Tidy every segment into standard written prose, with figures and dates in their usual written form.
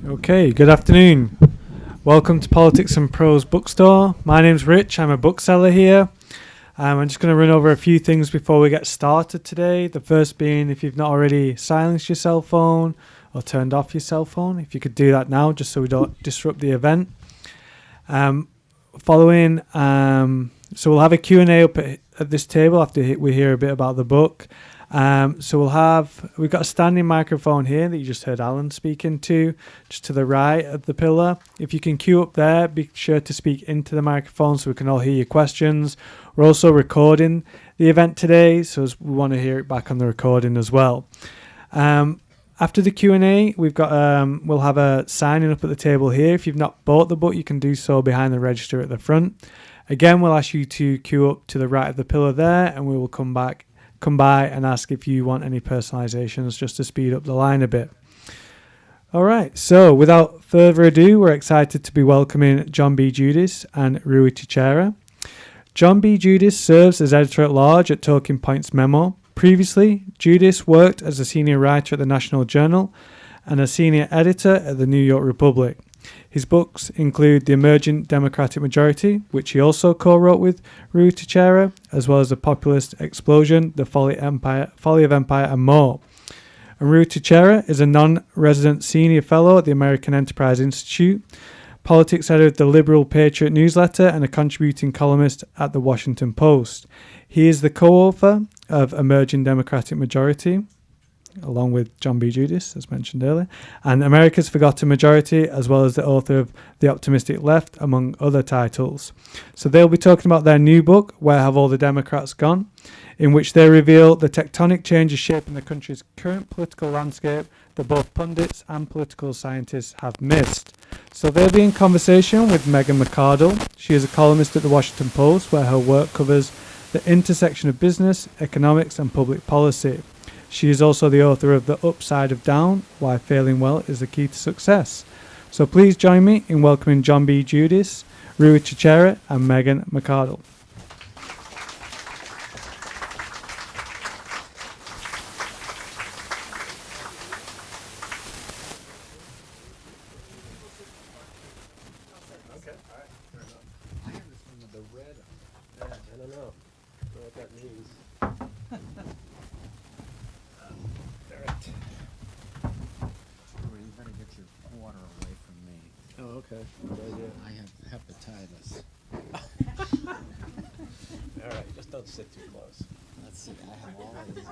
Okay, good afternoon. Welcome to Politics and Prose bookstore. My name's Rich. I'm a bookseller here. I'm just going to run over a few things before we get started today. The first being, if you've not already silenced your cell phone or turned off your cell phone, if you could do that now just so we don't disrupt the event. So we'll have a Q&A up at this table after we hear a bit about the book. We've got a standing microphone here that you just heard Alan speaking to, just to the right of the pillar. If you can queue up there, be sure to speak into the microphone so we can all hear your questions. We're also recording the event today, so we want to hear it back on the recording as well. After the Q&A, we'll have a signing up at the table here. If you've not bought the book, you can do so behind the register at the front. Again, we'll ask you to queue up to the right of the pillar there, and we will come by and ask if you want any personalizations just to speed up the line a bit. All right, so without further ado, we're excited to be welcoming John B. Judis and Ruy Teixeira. John B. Judis serves as editor-at-large at Talking Points Memo. Previously, Judis worked as a senior writer at the National Journal and a senior editor at the New York Republic. His books include The Emergent Democratic Majority, which he also co-wrote with Ruy Teixeira, as well as The Populist Explosion, The Folly of Empire, and more. And Ruy Teixeira is a non-resident senior fellow at the American Enterprise Institute, politics editor of the Liberal Patriot newsletter, and a contributing columnist at The Washington Post. He is the co-author of Emerging Democratic Majority, along with John B. Judis, as mentioned earlier, and America's Forgotten Majority, as well as the author of The Optimistic Left, among other titles. So they'll be talking about their new book, Where Have All the Democrats Gone?, in which they reveal the tectonic changes shaping the country's current political landscape that both pundits and political scientists have missed. So they'll be in conversation with Megan McArdle. She is a columnist at The Washington Post, where her work covers the intersection of business, economics, and public policy. She is also the author of The Upside of Down, Why Failing Well is the Key to Success. So please join me in welcoming John B. Judis, Ruy Teixeira, and Megan McArdle. I have hepatitis. All right, just don't sit too close. Let's see, I have all of these.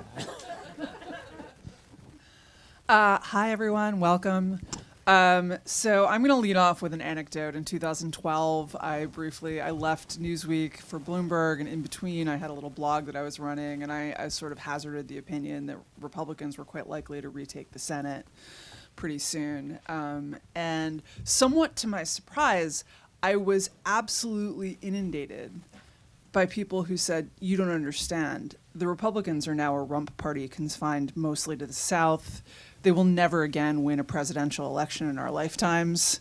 Hi, everyone. Welcome. So I'm going to lead off with an anecdote. In 2012, I left Newsweek for Bloomberg, and in between, I had a little blog that I was running, and I sort of hazarded the opinion that Republicans were quite likely to retake the Senate pretty soon. And somewhat to my surprise, I was absolutely inundated by people who said, you don't understand. The Republicans are now a rump party confined mostly to the South. They will never again win a presidential election in our lifetimes.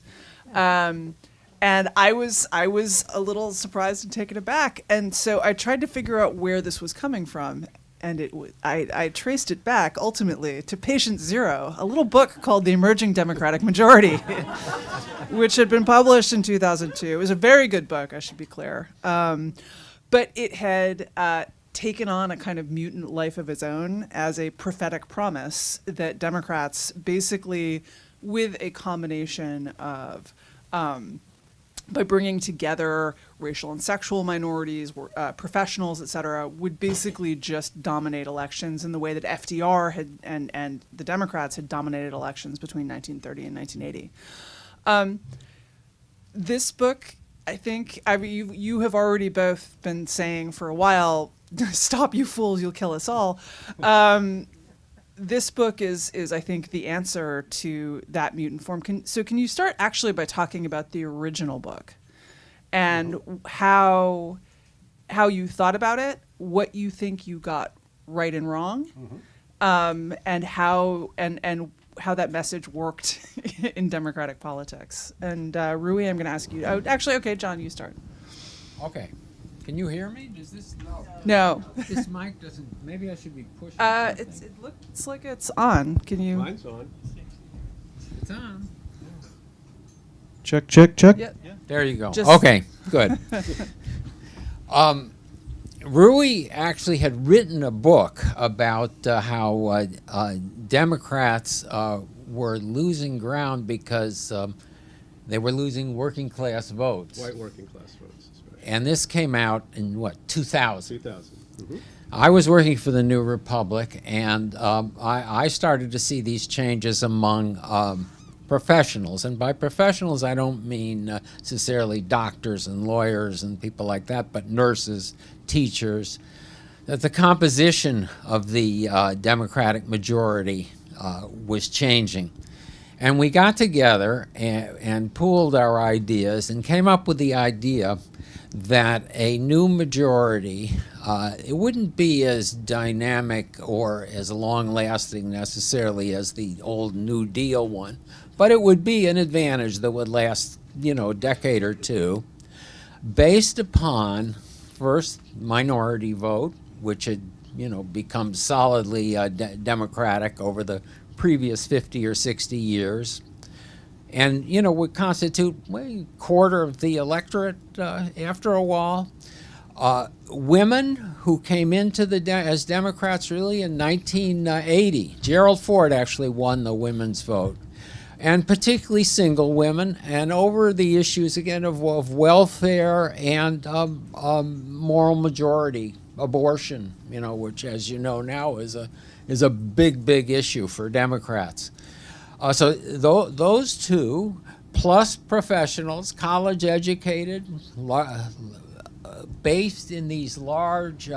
And I was a little surprised and taken aback. And so I tried to figure out where this was coming from. And I traced it back, ultimately, to Patient Zero, a little book called The Emerging Democratic Majority, which had been published in 2002. It was a very good book, I should be clear. But it had taken on a kind of mutant life of its own as a prophetic promise that Democrats, basically with a combination of by bringing together racial and sexual minorities, professionals, et cetera, would basically just dominate elections in the way that FDR had and the Democrats had dominated elections between 1930 and 1980. This book, I think, you have already both been saying for a while, stop you fools, you'll kill us all. This book is I think, the answer to that mutant form. Can you start actually by talking about the original book and how you thought about it, what you think you got right and wrong, and how that message worked in democratic politics. And Ruy, I'm going to ask you. Oh, actually, okay, John, you start. Okay. Can you hear me? Does this? No. This mic doesn't. Maybe I should be pushing. It looks like it's on. Can you? Mine's on. It's on. Check, check, check. Yeah. There you go. Just- Okay, good. Ruy actually had written a book about how Democrats were losing ground because they were losing working class votes. White working class votes, especially. And this came out in, what, 2000? 2000. Mm-hmm. I was working for the New Republic, and I started to see these changes among professionals. And by professionals, I don't mean necessarily doctors and lawyers and people like that, but nurses, teachers, that the composition of the Democratic majority was changing. And we got together and pooled our ideas and came up with the idea that a new majority, it wouldn't be as dynamic or as long-lasting necessarily as the old New Deal one, but it would be an advantage that would last, a decade or two, based upon, first, minority vote, which had, become solidly Democratic over the previous 50 or 60 years, and would constitute a quarter of the electorate after a while. Women who came into as Democrats really in 1980. Gerald Ford actually won the women's vote, and particularly single women, and over the issues again of welfare and moral majority, abortion, which, as you know now, is a big issue for Democrats. So those two, plus professionals, college educated, based in these large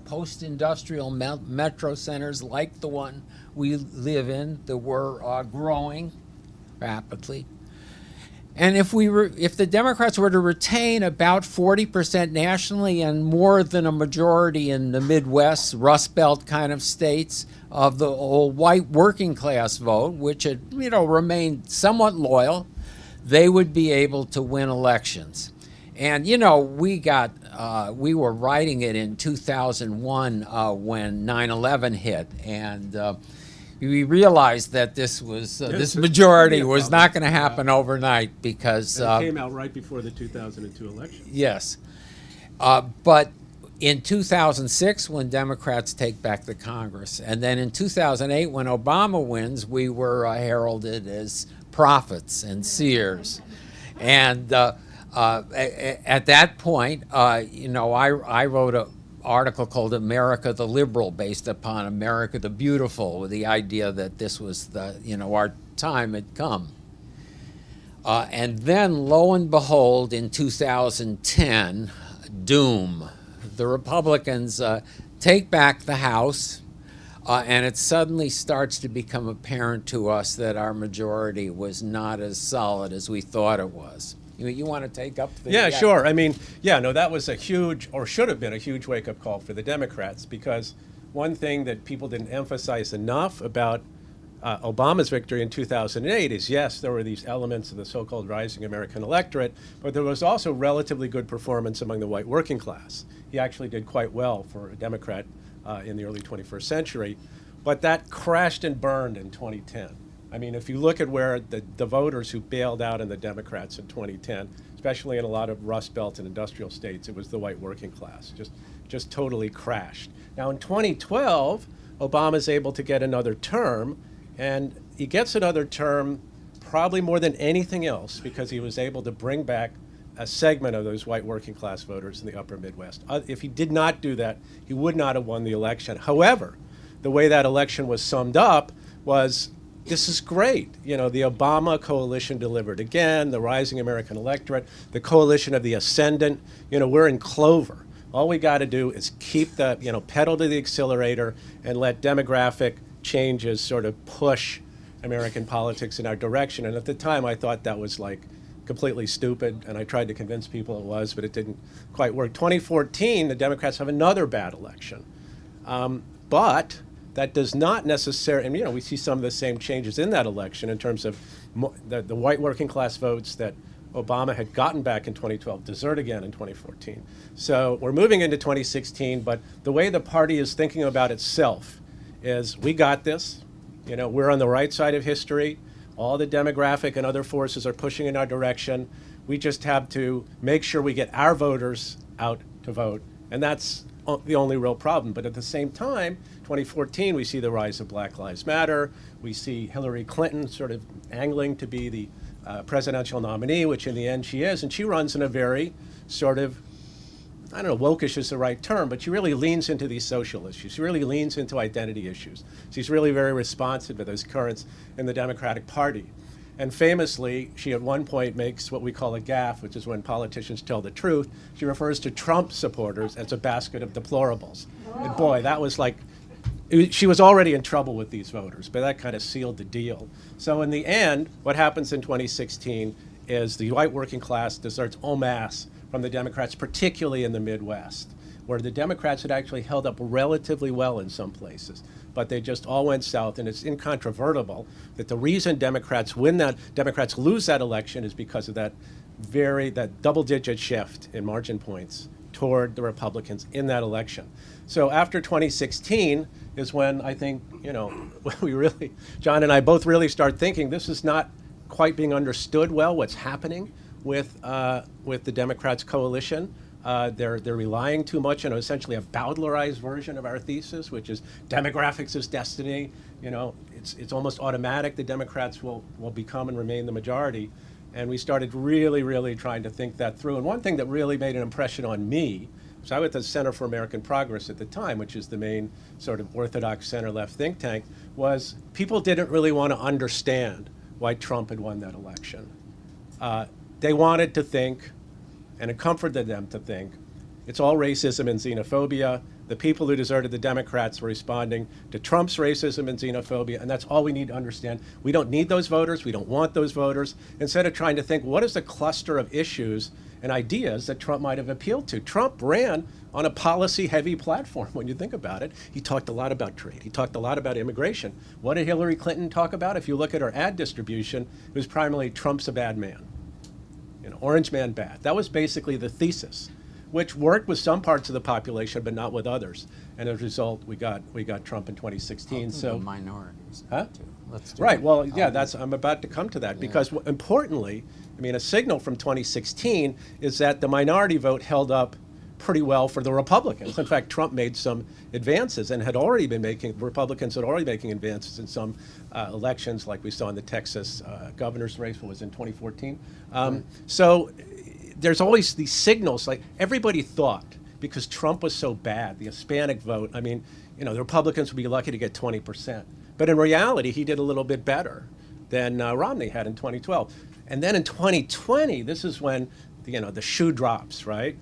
post-industrial metro centers like the one we live in, that were growing rapidly. And if the Democrats were to retain about 40% nationally and more than a majority in the Midwest, Rust Belt kind of states of the old white working class vote, which had remained somewhat loyal, they would be able to win elections. And we were writing it in 2001 when 9/11 hit, and we realized that this majority was not going to happen overnight because And it came out right before the 2002 election. yes, but in 2006 when Democrats take back the Congress, and then in 2008 when Obama wins, we were heralded as prophets and seers, and at that point, I wrote an article called "America the Liberal," based upon America the Beautiful, with the idea that this was our time had come. And then, lo and behold, in 2010, doom. The Republicans take back the House, and it suddenly starts to become apparent to us that our majority was not as solid as we thought it was. You want to take up the... Yeah, sure. I mean, that was a huge, or should have been a huge wake-up call for the Democrats, because one thing that people didn't emphasize enough about Obama's victory in 2008 is, yes, there were these elements of the so-called rising American electorate, but there was also relatively good performance among the white working class. He actually did quite well for a Democrat in the early 21st century, but that crashed and burned in 2010. I mean, if you look at where the voters who bailed out in the Democrats in 2010, especially in a lot of Rust Belt and industrial states, it was the white working class, just totally crashed. Now in 2012, Obama's able to get another term, and he gets another term probably more than anything else because he was able to bring back a segment of those white working class voters in the upper Midwest. If he did not do that, he would not have won the election. However, the way that election was summed up was, this is great. The Obama coalition delivered again, the rising American electorate, the coalition of the ascendant. We're in clover. All we got to do is keep the, pedal to the accelerator and let demographic changes sort of push American politics in our direction. And at the time, I thought that was completely stupid, and I tried to convince people it was, but it didn't quite work. 2014, the Democrats have another bad election. But that does not necessarily, and we see some of the same changes in that election in terms of the white working class votes that Obama had gotten back in 2012 desert again in 2014. So we're moving into 2016, but the way the party is thinking about itself is, we got this. We're on the right side of history. All the demographic and other forces are pushing in our direction. We just have to make sure we get our voters out to vote. And that's the only real problem. But at the same time, 2014, we see the rise of Black Lives Matter. We see Hillary Clinton sort of angling to be the presidential nominee, which in the end she is. And she runs in a very sort of, I don't know, wokish is the right term, but she really leans into these social issues. She really leans into identity issues. She's really very responsive to those currents in the Democratic Party. And famously, she at one point makes what we call a gaffe, which is when politicians tell the truth. She refers to Trump supporters as a basket of deplorables. And boy, that was like, she was already in trouble with these voters, but that kind of sealed the deal. So in the end, what happens in 2016 is the white working class deserts en masse from the Democrats, particularly in the Midwest, where the Democrats had actually held up relatively well in some places, but they just all went south. And it's incontrovertible that the reason Democrats lose that election is because of that double-digit shift in margin points toward the Republicans in that election. So after 2016 is when I think, John and I both really start thinking this is not quite being understood well, what's happening with the Democrats' coalition. They're relying too much on essentially a Bowdlerized version of our thesis, which is demographics is destiny. It's almost automatic the Democrats will become and remain the majority. And we started really, really trying to think that through. And one thing that really made an impression on me, so I was at the Center for American Progress at the time, which is the main sort of orthodox center-left think tank, was people didn't really want to understand why Trump had won that election. They wanted to think, and it comforted them to think, it's all racism and xenophobia. The people who deserted the Democrats were responding to Trump's racism and xenophobia, and that's all we need to understand. We don't need those voters. We don't want those voters. Instead of trying to think, what is the cluster of issues and ideas that Trump might have appealed to? Trump ran on a policy-heavy platform when you think about it. He talked a lot about trade. He talked a lot about immigration. What did Hillary Clinton talk about? If you look at her ad distribution, it was primarily Trump's a bad man. Orange man bad. That was basically the thesis, which worked with some parts of the population, but not with others. And as a result, we got Trump in 2016. So minorities. Huh? Let's do right. it. Well, yeah. I'm about to come to that because importantly, a signal from 2016 is that the minority vote held up pretty well for the Republicans. In fact, Trump made some advances and Republicans had already been making advances in some elections, like we saw in the Texas governor's race, what was in 2014. So there's always these signals, like everybody thought, because Trump was so bad, the Hispanic vote, the Republicans would be lucky to get 20%. But in reality, he did a little bit better than Romney had in 2012. And then in 2020, this is when the shoe drops, right?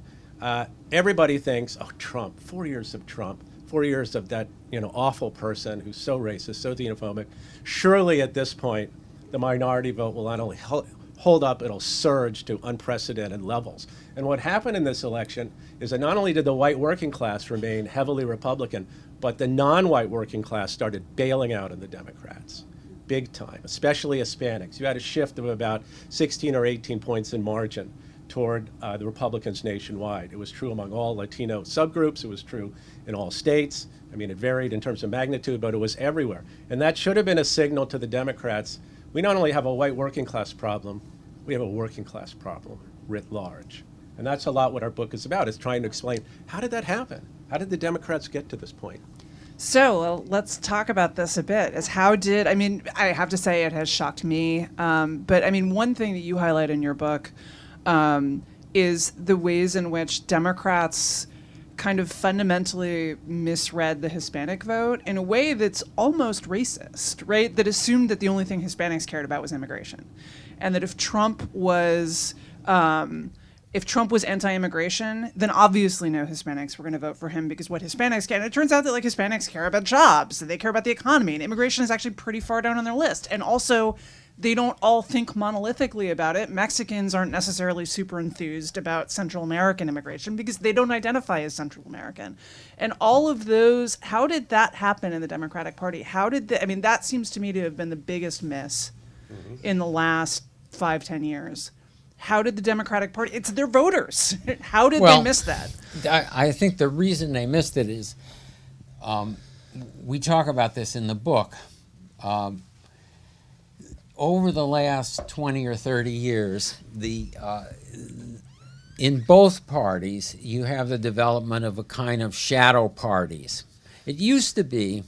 Everybody thinks, oh, Trump, 4 years of Trump, 4 years of that, awful person who's so racist, so xenophobic. Surely at this point, the minority vote will not only hold up, it'll surge to unprecedented levels. And what happened in this election is that not only did the white working class remain heavily Republican, but the non-white working class started bailing out on the Democrats, big time, especially Hispanics. You had a shift of about 16 or 18 points in margin toward the Republicans nationwide. It was true among all Latino subgroups. It was true in all states. It varied in terms of magnitude, but it was everywhere. And that should have been a signal to the Democrats. We not only have a white working class problem, we have a working class problem writ large. And that's a lot what our book is about, is trying to explain, how did that happen? How did the Democrats get to this point? So let's talk about this a bit. I have to say it has shocked me. But one thing that you highlight in your book is the ways in which Democrats kind of fundamentally misread the Hispanic vote in a way that's almost racist, right? That assumed that the only thing Hispanics cared about was immigration. And that if Trump was anti-immigration, then obviously no Hispanics were going to vote for him, because what Hispanics care, and it turns out that Hispanics care about jobs, they care about the economy, and immigration is actually pretty far down on their list. And also, they don't all think monolithically about it. Mexicans aren't necessarily super enthused about Central American immigration because they don't identify as Central American. And all of those, how did that happen in the Democratic Party? That seems to me to have been the biggest miss in the last 5-10 years. How did the Democratic Party, it's their voters. How did they miss that? I think the reason they missed it is, we talk about this in the book. over the last 20 or 30 years, in both parties, you have the development of a kind of shadow parties. It used to be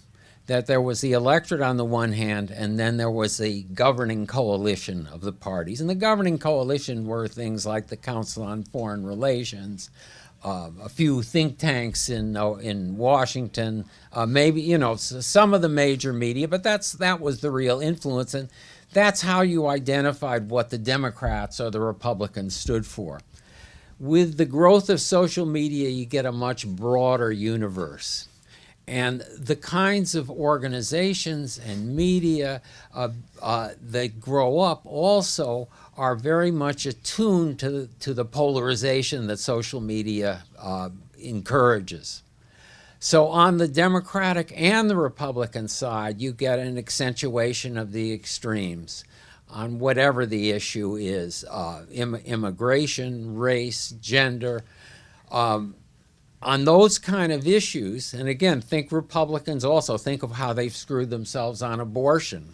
that there was the electorate on the one hand, and then there was the governing coalition of the parties. And the governing coalition were things like the Council on Foreign Relations, a few think tanks in Washington, maybe some of the major media, but that was the real influence, and that's how you identified what the Democrats or the Republicans stood for. With the growth of social media, you get a much broader universe. And the kinds of organizations and media that grow up also are very much attuned to the polarization that social media encourages. So on the Democratic and the Republican side, you get an accentuation of the extremes on whatever the issue is, immigration, race, gender. On those kind of issues, and again, think Republicans also, think of how they've screwed themselves on abortion,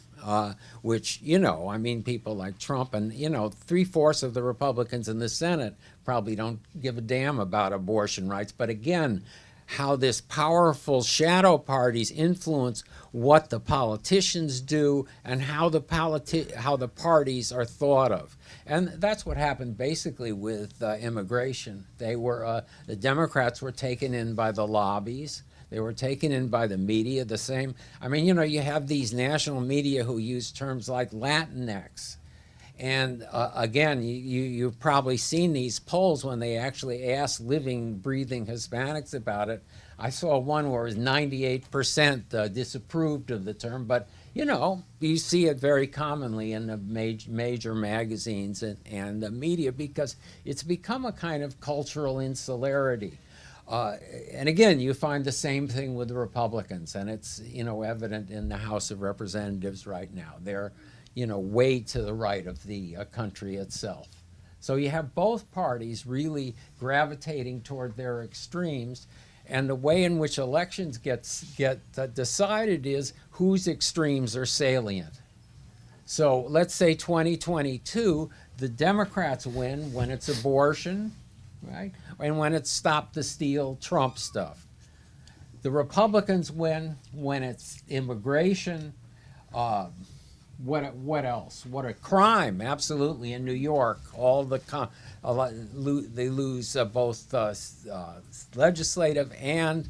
which, people like Trump and, 3/4 of the Republicans in the Senate probably don't give a damn about abortion rights. But again, how this powerful shadow parties influence what the politicians do and how the parties are thought of. And that's what happened basically with immigration. The Democrats were taken in by the lobbies. They were taken in by the media. You have these national media who use terms like Latinx. And again, you've probably seen these polls when they actually asked living, breathing Hispanics about it. I saw one where it was 98% disapproved of the term, but you see it very commonly in the major magazines and the media because it's become a kind of cultural insularity. And again, you find the same thing with the Republicans, and it's evident in the House of Representatives right now. They're way to the right of the country itself. So you have both parties really gravitating toward their extremes, and the way in which elections get decided is whose extremes are salient. So let's say 2022, the Democrats win when it's abortion, right? And when it's stop the steal Trump stuff. The Republicans win when it's immigration, what else? What a crime! Absolutely, in New York, they lose both legislative and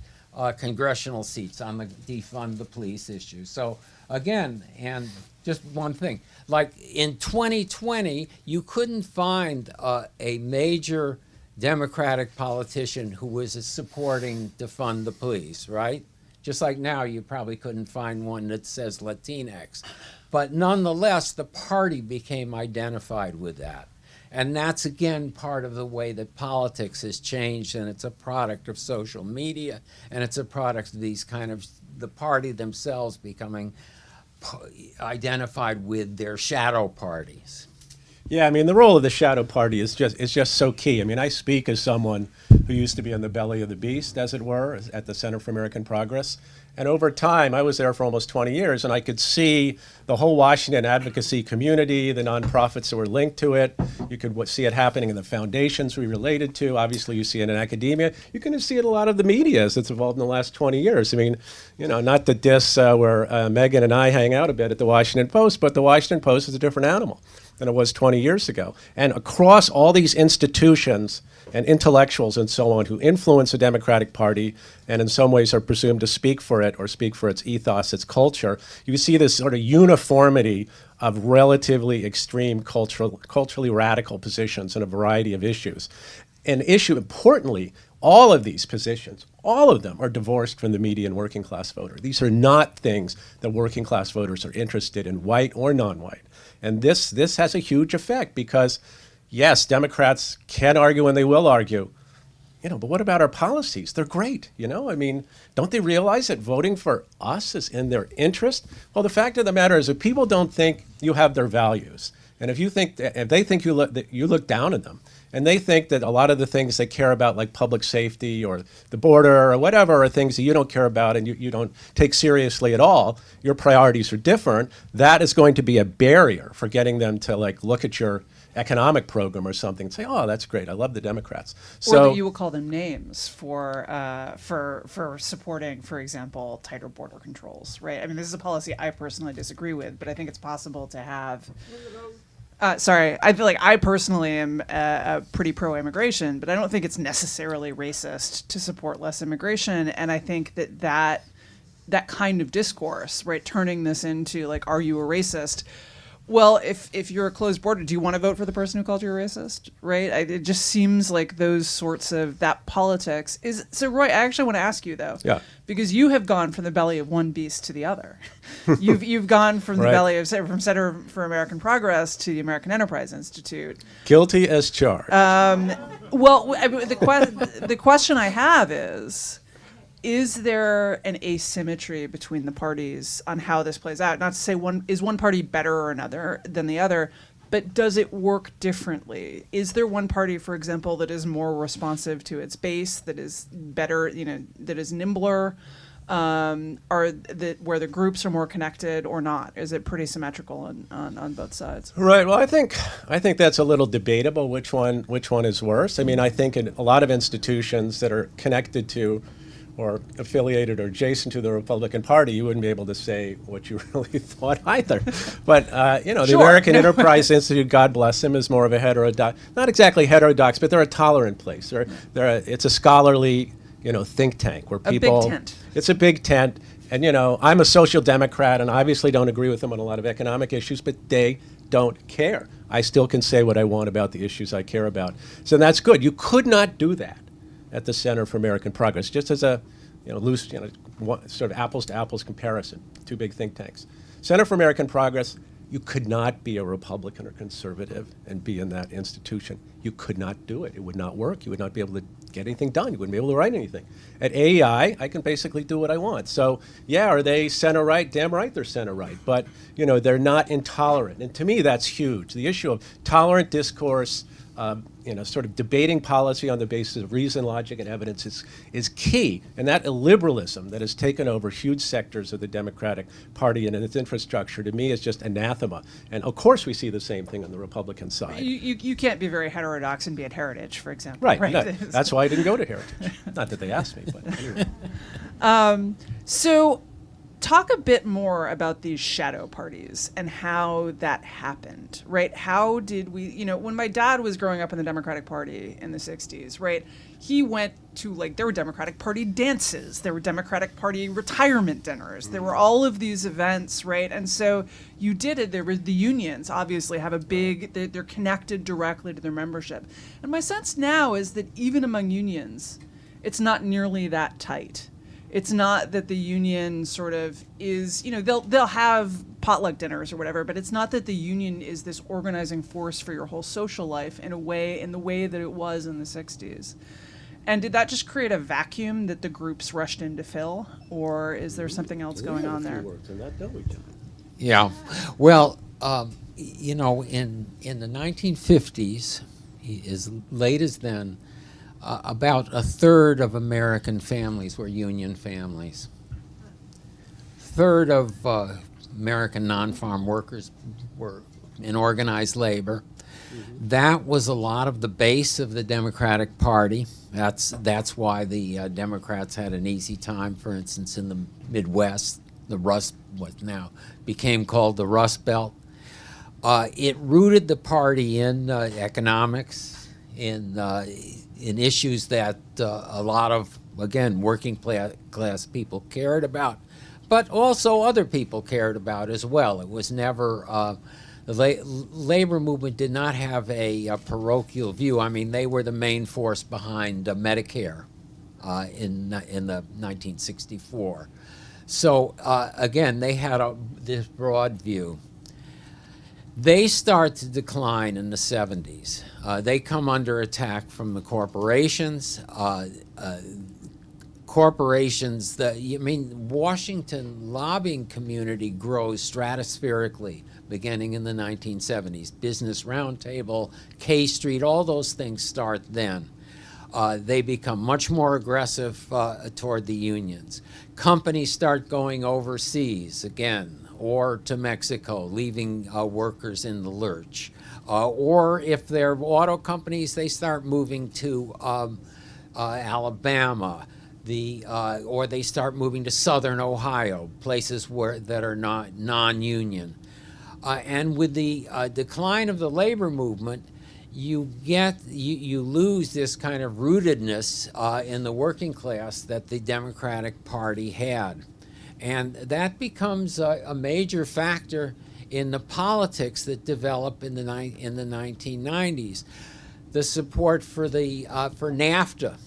congressional seats on the defund the police issue. So again, and just one thing, like in 2020, you couldn't find a major Democratic politician who was supporting defund the police, right? Just like now, you probably couldn't find one that says Latinx. But nonetheless, the party became identified with that. And that's, again, part of the way that politics has changed, and it's a product of social media, and it's a product of the party themselves becoming identified with their shadow parties. Yeah, the role of the shadow party is just so key. I speak as someone who used to be in the belly of the beast, as it were, at the Center for American Progress. And over time, I was there for almost 20 years, and I could see the whole Washington advocacy community, the nonprofits that were linked to it. You could see it happening in the foundations we related to. Obviously, you see it in academia. You can see it in a lot of the media as it's evolved in the last 20 years. Not to diss where Megan and I hang out a bit at the Washington Post, but the Washington Post is a different animal than it was 20 years ago. And across all these institutions and intellectuals and so on who influence the Democratic Party and in some ways are presumed to speak for it or speak for its ethos, its culture, you see this sort of uniformity of relatively extreme culturally radical positions in a variety of issues. Importantly, all of these positions, all of them are divorced from the median working class voter. These are not things that working class voters are interested in, white or non-white. And this has a huge effect because, yes, Democrats can argue and they will argue, but what about our policies? They're great, don't they realize that voting for us is in their interest? Well, the fact of the matter is if people don't think you have their values. And if they think that you look down on them, and they think that a lot of the things they care about, like public safety or the border or whatever, are things that you don't care about and you don't take seriously at all, your priorities are different, that is going to be a barrier for getting them to like look at your economic program or something and say, oh, that's great, I love the Democrats. Or that you will call them names for supporting, for example, tighter border controls, right? I mean, this is a policy I personally disagree with, but I think it's possible to have... sorry, I feel like I personally am pretty pro-immigration, but I don't think it's necessarily racist to support less immigration. And I think that kind of discourse, right, turning this into like, are you a racist? Well, if you're a closed border, do you want to vote for the person who called you a racist, right? It just seems like those sorts of, that politics is... So, Roy, I actually want to ask you, though. Yeah. Because you have gone from the belly of one beast to the other. You've gone from the Right. belly of, from Center for American Progress to the American Enterprise Institute. Guilty as charged. Well, I mean, the question I have is there an asymmetry between the parties on how this plays out? Not to say one party better or another than the other, but does it work differently? Is there one party, for example, that is more responsive to its base, that is better, that is nimbler, or where the groups are more connected or not? Is it pretty symmetrical on both sides? Right. Well, I think that's a little debatable. Which one is worse? I mean, I think in a lot of institutions that are connected to or affiliated or adjacent to the Republican Party, you wouldn't be able to say what you really thought either. But, the Sure. American Enterprise Institute, God bless them, is more of a heterodox, not exactly heterodox, but they're a tolerant place. It's a scholarly, think tank where people... A big tent. It's a big tent. And, I'm a social democrat and obviously don't agree with them on a lot of economic issues, but they don't care. I still can say what I want about the issues I care about. So that's good. You could not do that at the Center for American Progress, just as a loose, sort of apples to apples comparison, two big think tanks. Center for American Progress, you could not be a Republican or conservative and be in that institution. You could not do it. It would not work. You would not be able to get anything done. You wouldn't be able to write anything. At AEI, I can basically do what I want. So, yeah, are they center-right? Damn right they're center-right. But, they're not intolerant. And to me, that's huge. The issue of tolerant discourse, sort of debating policy on the basis of reason, logic, and evidence is key. And that illiberalism that has taken over huge sectors of the Democratic Party and its infrastructure, to me, is just anathema. And of course, we see the same thing on the Republican side. You can't be very heterodox and be at Heritage, for example. Right. No, that's why I didn't go to Heritage. Not that they asked me, but anyway. So talk a bit more about these shadow parties and how that happened, right? How did we, when my dad was growing up in the Democratic Party in the 60s, right, he went to, there were Democratic Party dances, there were Democratic Party retirement dinners, there were all of these events, right? And so you did it, there were the unions, obviously, have a big, they're connected directly to their membership. And my sense now is that even among unions, it's not nearly that tight. It's not that the union sort of is, they'll have potluck dinners or whatever, but it's not that the union is this organizing force for your whole social life in the way that it was in the 60s. And did that just create a vacuum that the groups rushed in to fill, or is there something else going on there? Yeah. Well, in the 1950s, as late as then, about a third of American families were union families. Third of American non-farm workers were in organized labor. Mm-hmm. That was a lot of the base of the Democratic Party. That's why the Democrats had an easy time, for instance, in the Midwest, what now became called the Rust Belt. It rooted the party in economics, in issues that a lot of, again, working class people cared about, but also other people cared about as well. It was never, the labor movement did not have a parochial view. I mean, they were the main force behind Medicare in the 1964. So, again, they had this broad view. They start to decline in the 70s. They come under attack from the corporations. Washington lobbying community grows stratospherically beginning in the 1970s. Business Roundtable, K Street, all those things start then. They become much more aggressive toward the unions. Companies start going overseas again, or to Mexico, leaving workers in the lurch. Or if they're auto companies, they start moving to Alabama, or they start moving to southern Ohio, places that are not non-union. And with the decline of the labor movement, you lose this kind of rootedness in the working class that the Democratic Party had. And that becomes a major factor in the politics that develop in the 1990s. The support for NAFTA.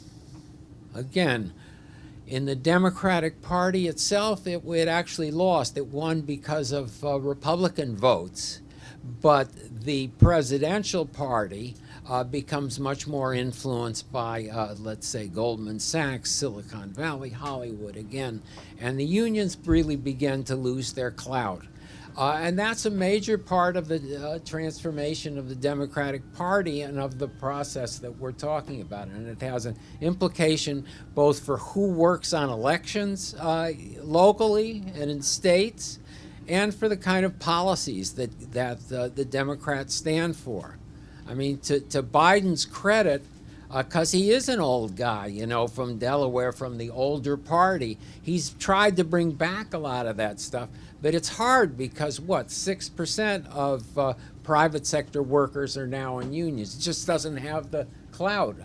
Again, in the Democratic Party itself, it actually lost. It won because of Republican votes. But the presidential party becomes much more influenced by, let's say, Goldman Sachs, Silicon Valley, Hollywood again. And the unions really begin to lose their clout. And that's a major part of the transformation of the Democratic Party and of the process that we're talking about. And it has an implication both for who works on elections locally and in states, and for the kind of policies that the Democrats stand for. I mean, to Biden's credit, because he is an old guy, you know, from Delaware, from the older party, he's tried to bring back a lot of that stuff. But it's hard because, 6% of private sector workers are now in unions. It just doesn't have the clout.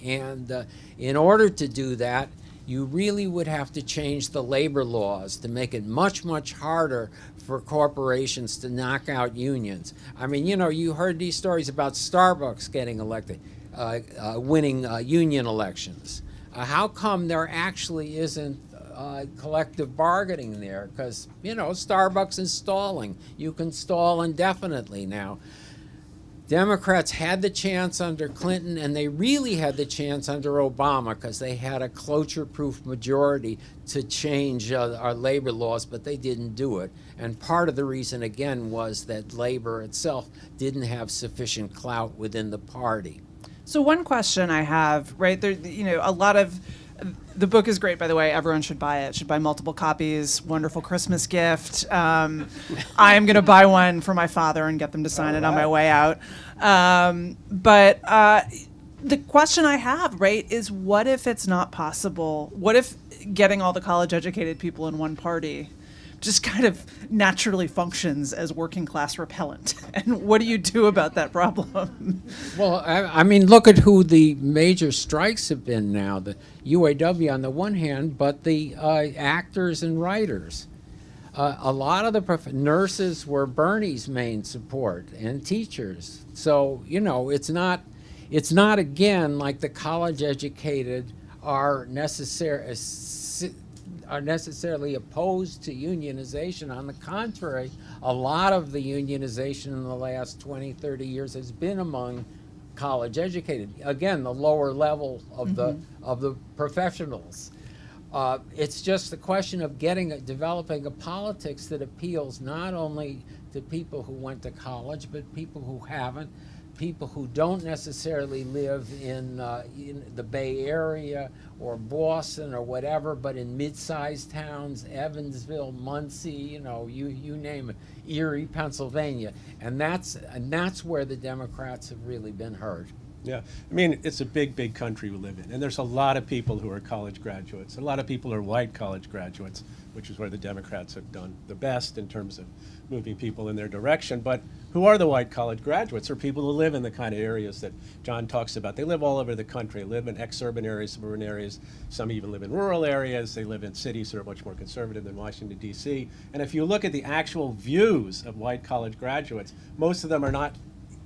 And in order to do that, you really would have to change the labor laws to make it much, much harder for corporations to knock out unions. I mean, you know, you heard these stories about Starbucks getting elected, winning union elections. How come there actually isn't collective bargaining there? Because, you know, Starbucks is stalling. You can stall indefinitely now. Democrats had the chance under Clinton, and they really had the chance under Obama because they had a cloture-proof majority to change our labor laws, but they didn't do it. And part of the reason, again, was that labor itself didn't have sufficient clout within the party. So one question I have, right, there, you know, a lot of, the book is great, by the way. Everyone should buy it. Should buy multiple copies. Wonderful Christmas gift. I'm going to buy one for my father and get them to sign it on my way out. But the question I have, right, is what if it's not possible? What if getting all the college-educated people in one party just kind of naturally functions as working class repellent? And what do you do about that problem? Well, I mean, look at who the major strikes have been now. The UAW on the one hand, but the actors and writers. A lot of the nurses were Bernie's main support, and teachers. So, you know, it's not again like the college-educated are necessarily opposed to unionization. On the contrary, a lot of the unionization in the last 20, 30 years has been among college-educated. Again, the lower level of the professionals. It's just a question of developing a politics that appeals not only to people who went to college, but people who haven't, people who don't necessarily live in the Bay Area or Boston or whatever, but in mid-sized towns, Evansville, Muncie, you know, you name it, Erie, Pennsylvania, and that's where the Democrats have really been heard. Yeah, I mean, it's a big, big country we live in, and there's a lot of people who are college graduates. A lot of people are white college graduates, which is where the Democrats have done the best in terms of moving people in their direction. But who are the white college graduates? They're people who live in the kind of areas that John talks about. They live all over the country. They live in ex-urban areas, suburban areas. Some even live in rural areas. They live in cities that are much more conservative than Washington, D.C. And if you look at the actual views of white college graduates, most of them are not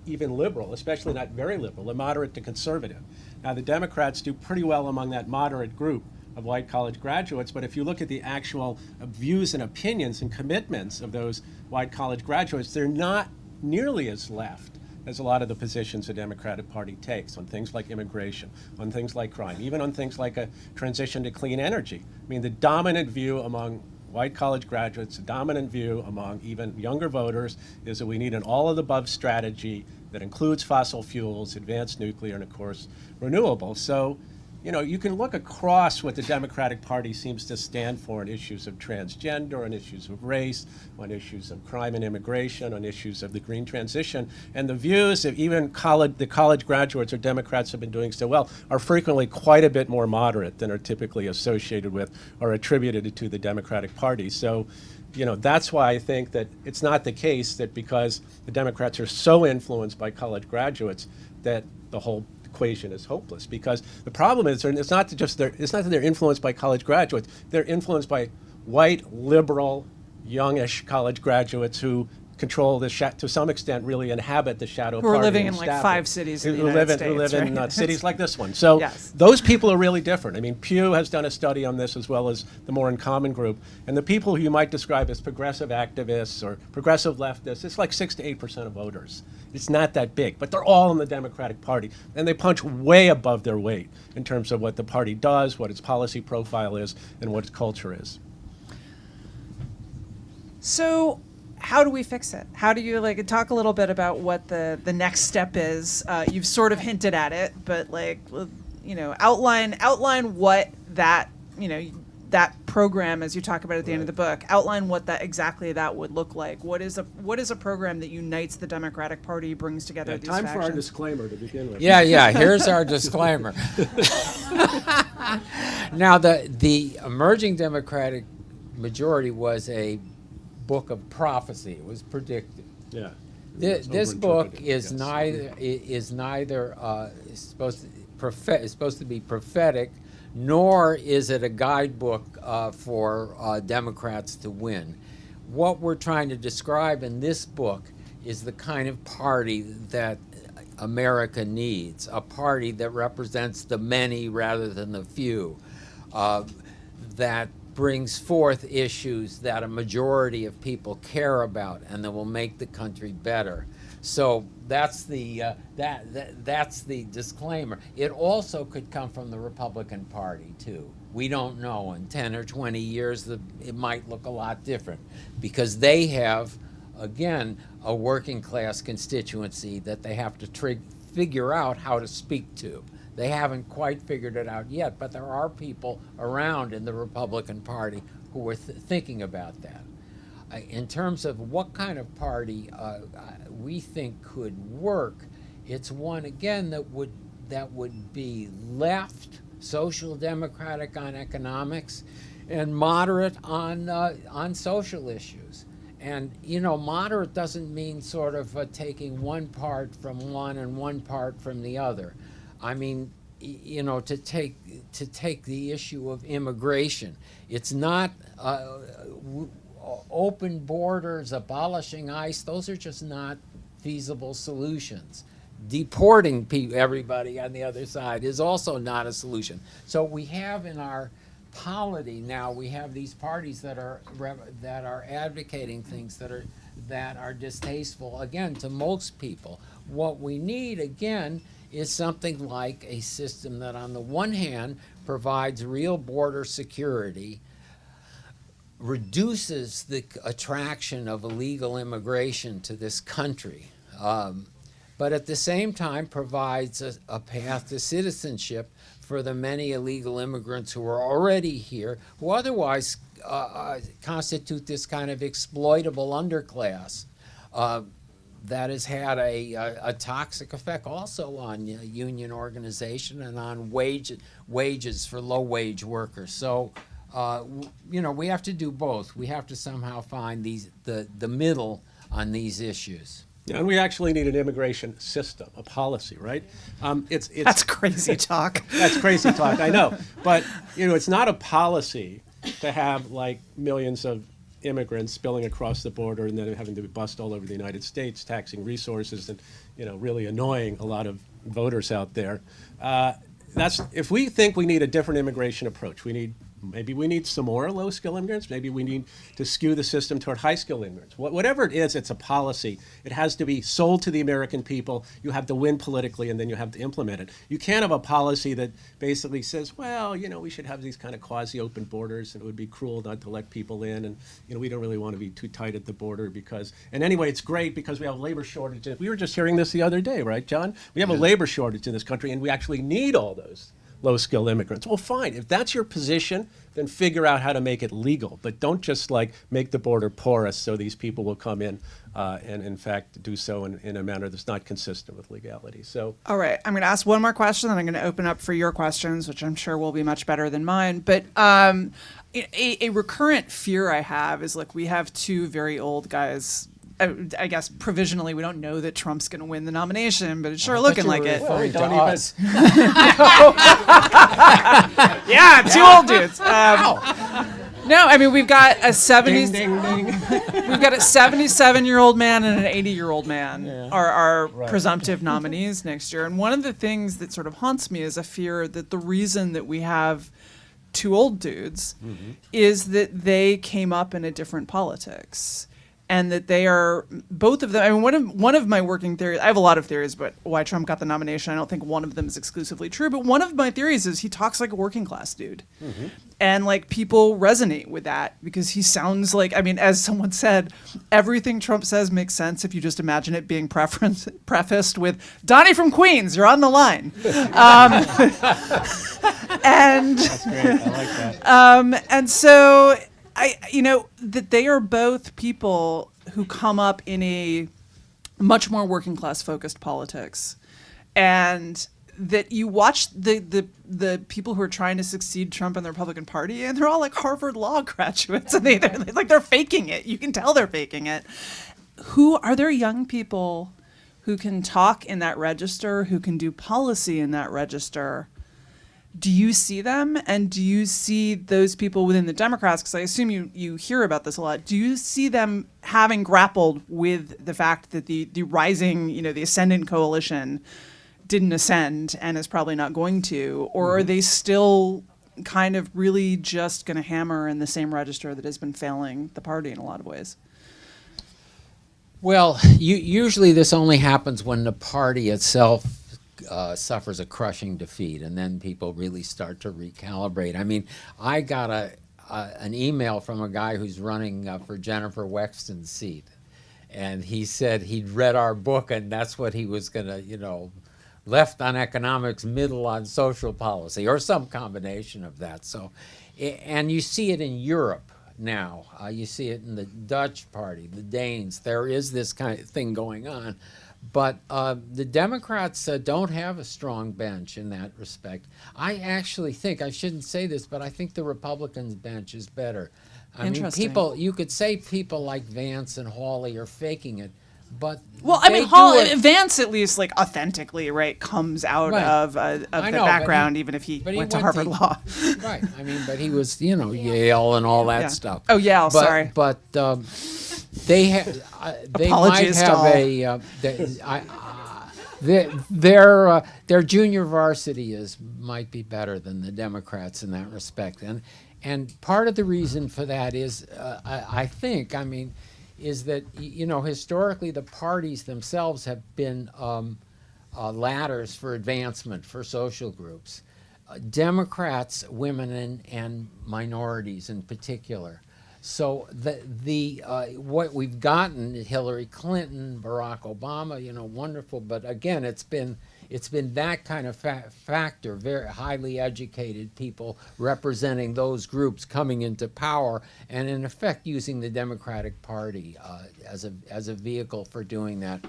even liberal, especially not very liberal. They're moderate to conservative. Now, the Democrats do pretty well among that moderate group of white college graduates, but if you look at the actual views and opinions and commitments of those white college graduates, they're not nearly as left as a lot of the positions the Democratic Party takes on things like immigration, on things like crime, even on things like a transition to clean energy. I mean, the dominant view among white college graduates, the dominant view among even younger voters is that we need an all-of-the-above strategy that includes fossil fuels, advanced nuclear, and of course, renewables. So, you know, you can look across what the Democratic Party seems to stand for on issues of transgender, on issues of race, on issues of crime and immigration, on issues of the green transition, and the views of even the college graduates or Democrats have been doing so well are frequently quite a bit more moderate than are typically associated with or attributed to the Democratic Party. So, you know, that's why I think that it's not the case that because the Democrats are so influenced by college graduates that the whole equation is hopeless. Because the problem is, it's not that they're influenced by college graduates. They're influenced by white, liberal, youngish college graduates who control to some extent, really inhabit the shadow Who are party living in and like staff 5 it. cities in the Who United live States, in right? cities like this one. So Yes. those people are really different. I mean, Pew has done a study on this as well as the More in Common group. And the people who you might describe as progressive activists or progressive leftists, it's like 6 to 8% of voters. It's not that big, but they're all in the Democratic Party. And they punch way above their weight in terms of what the party does, what its policy profile is, and what its culture is. So how do we fix it? How do you talk a little bit about what the next step is? You've sort of hinted at it, but outline what that that program, as you talk about at the end of the book, outline what that would look like. What is a program that unites the Democratic Party, brings together these Time factions? for our disclaimer to begin with. Yeah, here's our disclaimer. Now, the emerging Democratic majority was a book of prophecy. It was predictive. Yeah. This book overinterpreted, is yes. neither supposed to be prophetic, nor is it a guidebook for Democrats to win. What we're trying to describe in this book is the kind of party that America needs, a party that represents the many rather than the few, that brings forth issues that a majority of people care about and that will make the country better. So that's the that's the disclaimer. It also could come from the Republican Party too. We don't know. In 10 or 20 years, it might look a lot different because they have, again, a working class constituency that they have to figure out how to speak to. They haven't quite figured it out yet, but there are people around in the Republican Party who are thinking about that. In terms of what kind of party we think could work, it's one, again, that would be left, social democratic on economics, and moderate on social issues. And, moderate doesn't mean sort of taking one part from one and one part from the other. I mean, to take the issue of immigration. It's not open borders, abolishing ICE. Those are just not feasible solutions. Deporting everybody on the other side is also not a solution. So we have in our polity now, we have these parties that are advocating things that are distasteful, again, to most people. What we need, again, is something like a system that on the one hand provides real border security, reduces the attraction of illegal immigration to this country, but at the same time provides a path to citizenship for the many illegal immigrants who are already here, who otherwise constitute this kind of exploitable underclass that has had a toxic effect also on union organization and on wages for low-wage workers. So, we have to do both. We have to somehow find the middle on these issues. Yeah, and we actually need an immigration system, a policy, right? It's That's crazy talk. That's crazy talk, I know. But, it's not a policy to have, millions of immigrants spilling across the border and then having to be bussed all over the United States, taxing resources and, really annoying a lot of voters out there. If we think we need a different immigration approach, we need maybe we need some more low-skill immigrants. Maybe we need to skew the system toward high-skill immigrants. Whatever it is, it's a policy. It has to be sold to the American people. You have to win politically, and then you have to implement it. You can't have a policy that basically says, well, we should have these kind of quasi-open borders, and it would be cruel not to let people in, and we don't really want to be too tight at the border because. And anyway, it's great because we have labor shortages. We were just hearing this the other day, right, John? We have a labor shortage in this country, and we actually need all those low-skilled immigrants. Well, fine. If that's your position, then figure out how to make it legal. But don't just make the border porous so these people will come in and in fact do so in a manner that's not consistent with legality. So, all right, I'm going to ask one more question, and I'm going to open up for your questions, which I'm sure will be much better than mine. But a recurrent fear I have is we have two very old guys. I guess provisionally we don't know that Trump's going to win the nomination, but it's sure looking like it. Well, we don't even. Yeah, two old dudes. No, I mean we've got a 77-year-old man and an 80-year-old man are presumptive nominees next year. And one of the things that sort of haunts me is a fear that the reason that we have two old dudes is that they came up in a different politics. And that they are, both of them, I mean, one of my working theories, I have a lot of theories about why Trump got the nomination. I don't think one of them is exclusively true, but one of my theories is he talks like a working class dude. And people resonate with that because he sounds like, I mean, as someone said, everything Trump says makes sense if you just imagine it being prefaced with, Donnie from Queens, you're on the line. And That's great. I like that. And so that they are both people who come up in a much more working class focused politics, and that you watch the people who are trying to succeed Trump in the Republican Party, and they're all Harvard Law graduates, and they're faking it. You can tell they're faking it. Are there young people who can talk in that register, who can do policy in that register? Do you see them, and do you see those people within the Democrats? Because I assume you hear about this a lot. Do you see them having grappled with the fact that the rising, the ascendant coalition didn't ascend and is probably not going to, or are they still kind of really just going to hammer in the same register that has been failing the party in a lot of ways? Well, usually this only happens when the party itself suffers a crushing defeat, and then people really start to recalibrate. I mean, I got an email from a guy who's running for Jennifer Wexton's seat, and he said he'd read our book, and that's what he was going to, left on economics, middle on social policy, or some combination of that. So, and you see it in Europe now. You see it in the Dutch party, the Danes. There is this kind of thing going on. But the Democrats don't have a strong bench in that respect. I actually think, I shouldn't say this, but I think the Republicans' bench is better. I mean, you could say people like Vance and Hawley are faking it, but Vance at least authentically comes out of the background, even if he went to Harvard Law. Right. I mean, but he was Yale and all that stuff. Oh, Yale. Sorry. But they might have their junior varsity might be better than the Democrats in that respect, and part of the reason for that is I think is that historically the parties themselves have been ladders for advancement for social groups. Democrats, women and minorities in particular. So what we've gotten, Hillary Clinton, Barack Obama, wonderful, but again, it's been that kind of factor, very highly educated people representing those groups coming into power, and in effect using the Democratic Party as a vehicle for doing that.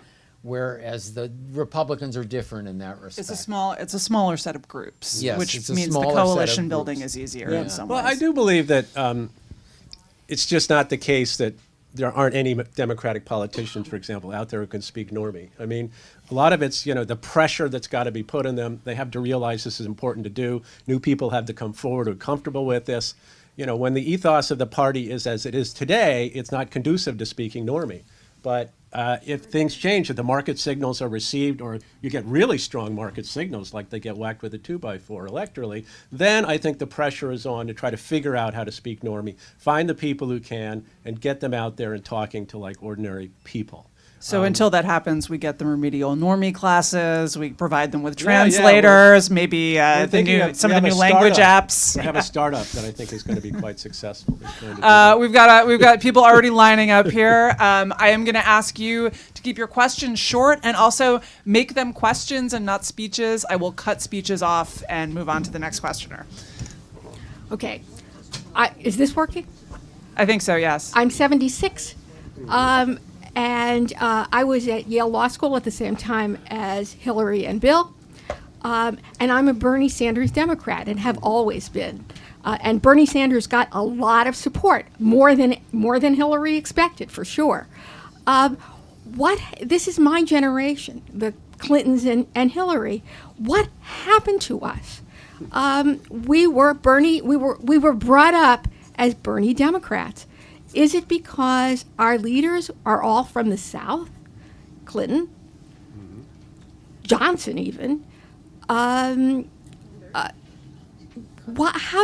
Whereas the Republicans are different in that respect. It's a smaller set of groups, yes, which means the coalition building is easier in some ways. Well, I do believe that it's just not the case that there aren't any Democratic politicians, for example, out there who can speak normie. I mean, a lot of it's, the pressure that's got to be put on them. They have to realize this is important to do. New people have to come forward who are comfortable with this. When the ethos of the party is as it is today, it's not conducive to speaking normie. But if things change, if the market signals are received, or you get really strong market signals like they get whacked with a 2x4 electorally, then I think the pressure is on to try to figure out how to speak normie, find the people who can, and get them out there and talking to like ordinary people. So until that happens, we get the remedial normie classes. We provide them with Yeah, translators, maybe we're thinking some of we the have new a language startup. apps. We have a startup that I think is going to be quite successful. That's going to do that. We've got people already lining up here. I am going to ask you to keep your questions short and also make them questions and not speeches. I will cut speeches off and move on to the next questioner. Okay. Is this working? I think so, yes. I'm 76. And I was at Yale Law School at the same time as Hillary and Bill. And I'm a Bernie Sanders Democrat and have always been. And Bernie Sanders got a lot of support, more than Hillary expected, for sure. This is my generation, the Clintons and Hillary. What happened to us? We were brought up as Bernie Democrats. Is it because our leaders are all from the South? Clinton, Johnson, even. How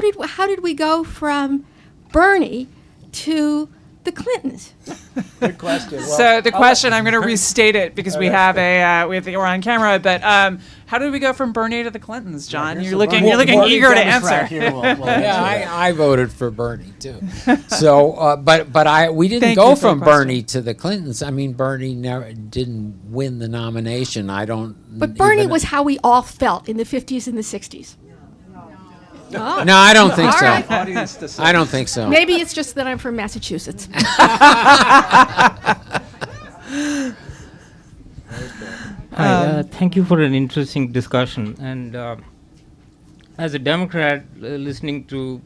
did we go from Bernie to the Clintons? Good question. Well, So the question, I'm going to restate it because we're on camera. But how did we go from Bernie to the Clintons, John? here's You're a looking Bernie eager to Democrat answer. here. We'll Yeah, answer. I voted for Bernie too. So, we didn't Thank go you for the from question. Bernie to the Clintons. I mean, Bernie never didn't win the nomination. But Bernie was how we all felt in the 50s and the 60s. Oh. No, I don't think All so. right. Audience decision. I don't think so. Maybe it's just that I'm from Massachusetts. Hi, thank you for an interesting discussion. And as a Democrat, listening to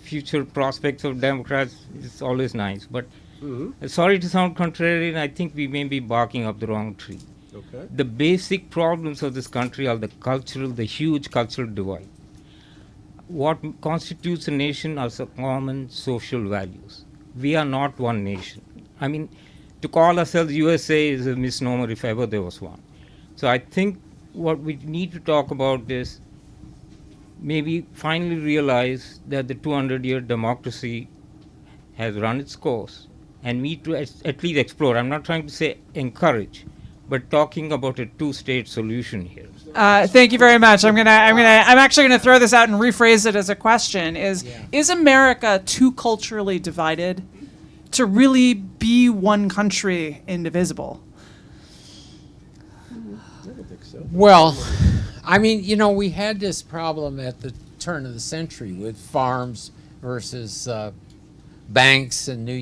future prospects of Democrats is always nice. But sorry to sound contrarian, I think we may be barking up the wrong tree. Okay. The basic problems of this country are the huge cultural divide. What constitutes a nation are some common social values. We are not one nation. I mean, to call ourselves USA is a misnomer if ever there was one. So I think what we need to talk about is maybe finally realize that the 200-year democracy has run its course and need to at least explore. I'm not trying to say encourage, but talking about a two-state solution here. Thank you very much. I'm actually gonna throw this out and rephrase it as a question. Is America too culturally divided to really be one country indivisible? Well, I mean, we had this problem at the turn of the century with farms versus banks, and New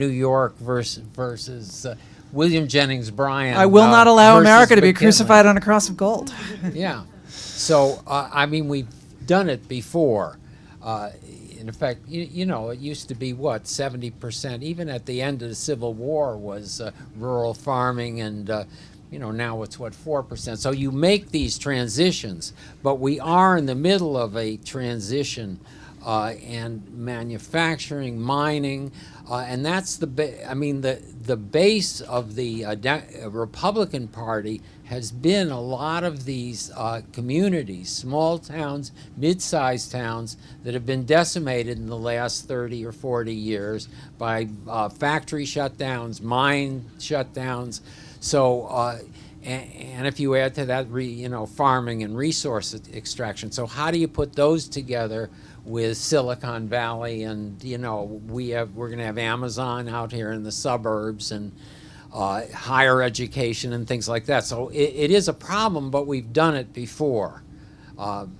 York versus William Jennings Bryan. I will not allow versus America to be McKinley. crucified on a cross of gold. Yeah. So, I mean, we've done it before. In fact, it used to be, 70%, even at the end of the Civil War, was rural farming, and, now it's, 4%. So you make these transitions, but we are in the middle of a transition, and manufacturing, mining, and that's the base of the Republican Party has been a lot of these communities, small towns, mid-sized towns that have been decimated in the last 30 or 40 years by factory shutdowns, mine shutdowns. So, and if you add to that, farming and resource extraction. So how do you put those together with Silicon Valley, and we're going to have Amazon out here in the suburbs, and higher education and things like that. So it is a problem, but we've done it before. One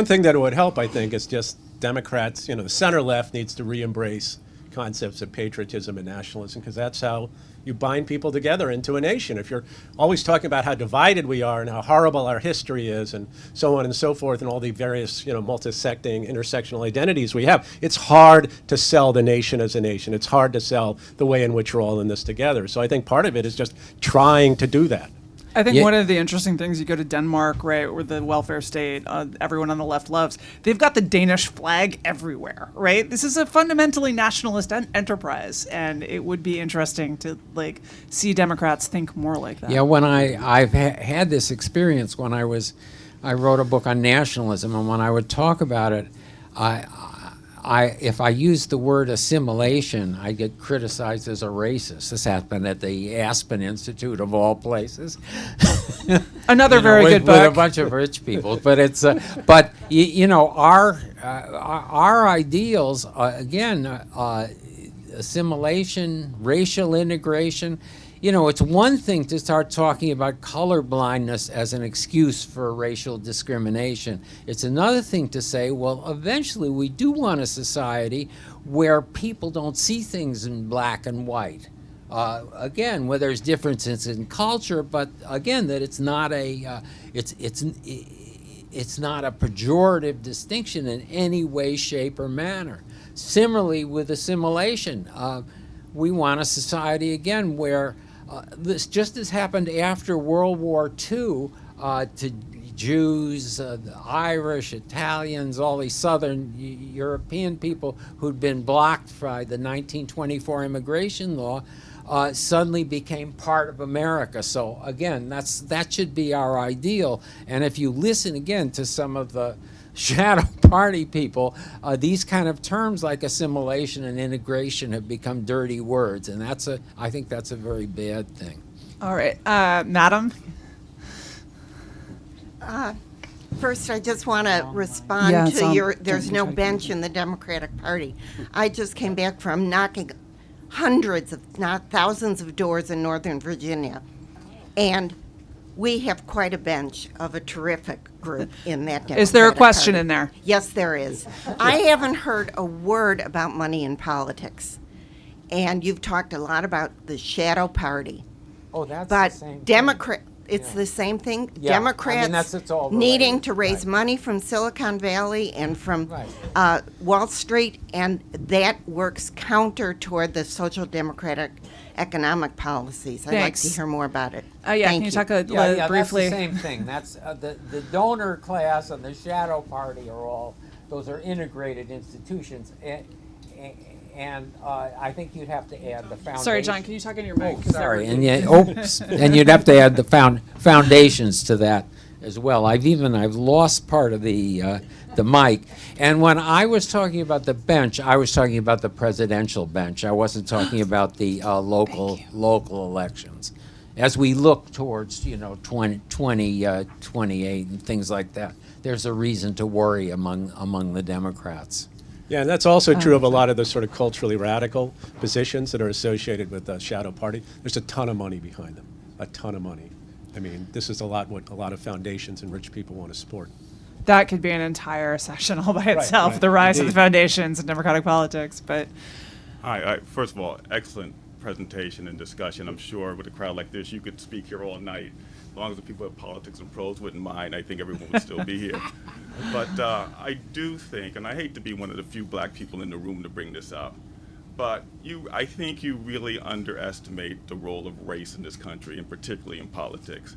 thing that would help, I think, is just Democrats, the center left needs to re-embrace concepts of patriotism and nationalism, because that's how you bind people together into a nation. If you're always talking about how divided we are and how horrible our history is and so on and so forth, and all the various, multi-secting, intersectional identities we have, it's hard to sell the nation as a nation. It's hard to sell the way in which we're all in this together. So I think part of it is just trying to do that. I think Yeah. one of the interesting things, you go to Denmark, right, or the welfare state, everyone on the left loves, they've got the Danish flag everywhere, right? This is a fundamentally nationalist enterprise, and it would be interesting to like see Democrats think more like that. Yeah, when I've had this experience when I wrote a book on nationalism, and when I would talk about it, if I use the word assimilation, I get criticized as a racist. This happened at the Aspen Institute of all places. Another very good with a book. bunch of rich people. But it's our ideals again, assimilation, racial integration. It's one thing to start talking about color blindness as an excuse for racial discrimination. It's another thing to say, well, eventually we do want a society where people don't see things in black and white. Again, where there's differences in culture, but again, that it's not a it's not a pejorative distinction in any way, shape, or manner. Similarly, with assimilation, we want a society again where this just as happened after World War II to Jews, the Irish, Italians, all these Southern European people who'd been blocked by the 1924 immigration law suddenly became part of America. So again, that should be our ideal. And if you listen again to some of the shadow party people, these kind of terms like assimilation and integration have become dirty words, and I think that's a very bad thing. All right, Madam. First, I just want to respond to your, there's no bench in the Democratic Party. I just came back from knocking hundreds, if not thousands of doors in Northern Virginia, and we have quite a bench of a terrific group in that Democratic Is there a question Party. in there? Yes, there is. I haven't heard a word about money in politics, and you've talked a lot about the shadow party. Oh, that's But the same thing. Democrat, it's Yeah. the same thing. Yeah, I mean, Democrats it's all needing related, to raise right. money from Silicon Valley and from Right. Wall Street, and that works counter toward the social democratic economic policies. I'd like Thanks. to hear more about it. Yeah, Thank can you talk Yeah, briefly? that's the same thing. That's the donor class and the shadow party those are integrated institutions. And I think you'd have to add the foundation. Sorry, John, can you talk in your mic? 'Cause Sorry, that and and you'd have to add the foundations to that as well. I've lost part of the mic. And when I was talking about the bench, I was talking about the presidential bench. I wasn't talking about the local elections. As we look towards 2028 and things like that, there's a reason to worry among the Democrats. Yeah, and that's also true of a lot of the sort of culturally radical positions that are associated with the shadow party. There's a ton of money behind them, a ton of money. I mean, this is what a lot of foundations and rich people want to support. That could be an entire session all by itself, right. the rise of the Indeed. foundations in democratic politics. But Hi. First of all, excellent presentation and discussion. I'm sure with a crowd like this, you could speak here all night. As long as the people at Politics and Prose wouldn't mind, I think everyone would still be here. But I do think, and I hate to be one of the few black people in the room to bring this up, but I think you really underestimate the role of race in this country, and particularly in politics.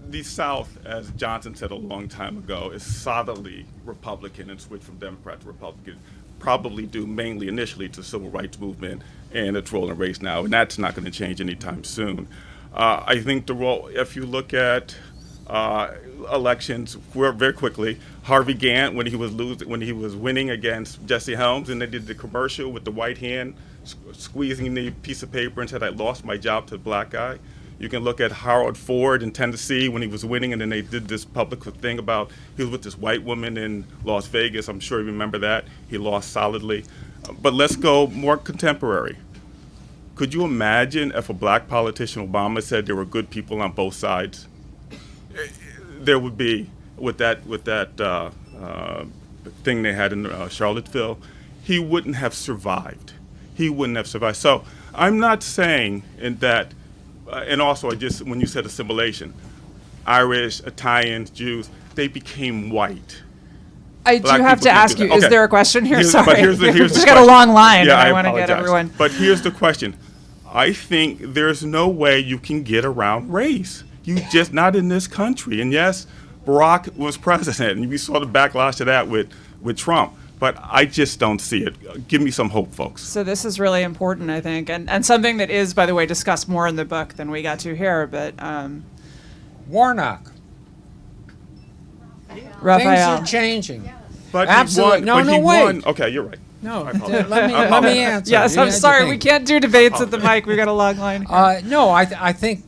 The South, as Johnson said a long time ago, is solidly Republican and switched from Democrat to Republican, probably due mainly initially to the civil rights movement and its role in race now, and that's not going to change anytime soon. I think the role, if you look at elections very quickly, Harvey Gantt, when he was winning against Jesse Helms, and they did the commercial with the white hand squeezing the piece of paper and said, "I lost my job to the black guy." You can look at Harold Ford in Tennessee when he was winning, and then they did this public thing about he was with this white woman in Las Vegas. I'm sure you remember that. He lost solidly. But let's go more contemporary. Could you imagine if a black politician, Obama, said there were good people on both sides? There would be, with that thing they had in Charlottesville, he wouldn't have survived. He wouldn't have survived. So I'm not saying in that. And also, when you said assimilation, Irish, Italians, Jews, they became white. I do Black have people to can't ask do you, that. is Okay. there a question here? But Sorry. here's the We've just question. got a long line, Yeah, and I I want to get apologize. everyone. But here's the question. I think there's no way you can get around race. You just not in this country. And yes, Barack was president, and we saw the backlash to that with Trump. But I just don't see it. Give me some hope, folks. So this is really important, I think, and something that is, by the way, discussed more in the book than we got to here. But Warnock. Raphael, Things are changing. But Absolutely. he won. No, wait. Okay, you're right. No, I apologize. let me answer. yes, You I'm had to sorry, we think. can't do debates at the mic. We got a long line. No, I think,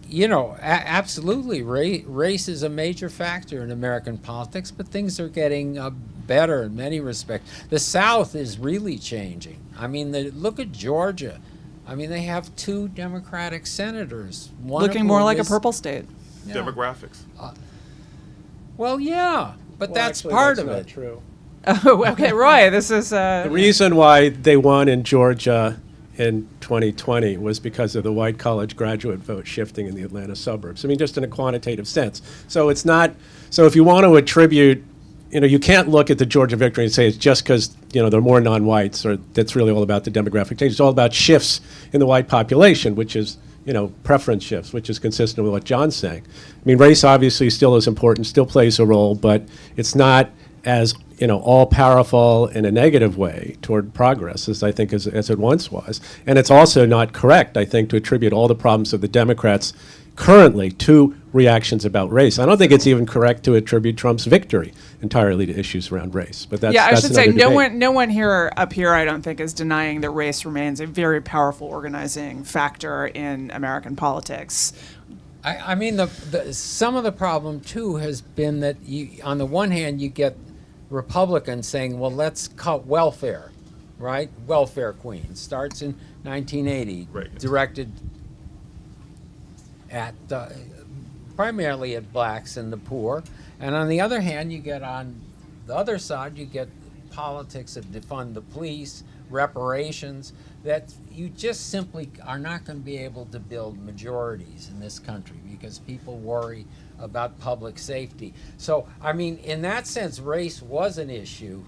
absolutely, race is a major factor in American politics, but things are getting better in many respects. The South is really changing. I mean, look at Georgia. I mean, they have 2 Democratic senators. One Looking of more whom like a is- purple state. Yeah. Demographics. Well, yeah, but Well, that's actually, part that's of not it. True. Oh, okay, Roy, this is The reason why they won in Georgia in 2020 was because of the white college graduate vote shifting in the Atlanta suburbs. I mean, just in a quantitative sense. So it's not, so if you want to attribute, you can't look at the Georgia victory and say it's just because, there are more non-whites, or that's really all about the demographic change. It's all about shifts in the white population, which is, preference shifts, which is consistent with what John's saying. I mean, race obviously still is important, still plays a role, but it's not as all powerful in a negative way toward progress as I think as it once was. And it's also not correct, I think, to attribute all the problems of the Democrats currently to reactions about race. I don't think it's even correct to attribute Trump's victory entirely to issues around race. But that's I should say another debate. no one here I don't think is denying that race remains a very powerful organizing factor in American politics. I mean, some of the problem too has been that on the one hand you get Republicans saying, well, let's cut welfare, right? Welfare Queen starts in 1980, Reagan. directed at primarily at blacks and the poor. And on the other hand, you get on the other side, you get politics of defund the police, reparations, that you just simply are not going to be able to build majorities in this country because people worry about public safety. So, I mean, in that sense, race was an issue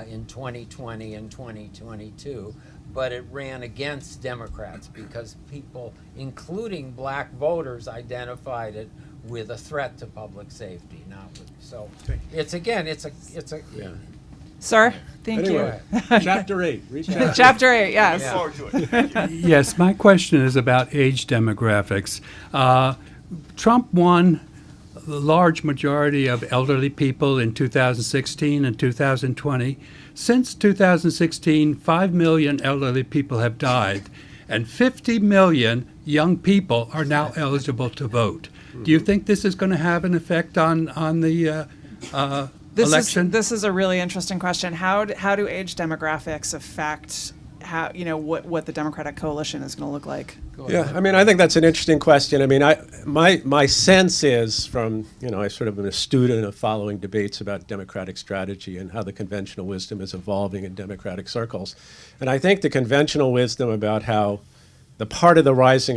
in 2020 and 2022, but it ran against Democrats because people, including black voters, identified it with a threat to public safety. So, it's a. Yeah. Sir, thank Anyway, Chapter 8. Reach you. Chapter 8, yes. Yeah. Forward to it. Thank you. Yes, my question is about age demographics. Trump won the large majority of elderly people in 2016 and 2020. Since 2016, 5 million elderly people have died, and 50 million young people are now eligible to vote. Do you think this is going to have an effect on the election? This is a really interesting question. How do age demographics affect what the Democratic coalition is going to look like? Yeah, I mean, I think that's an interesting question. I mean, my sense is from, I sort of am a student of following debates about Democratic strategy and how the conventional wisdom is evolving in Democratic circles. And I think the conventional wisdom about how the part of the rising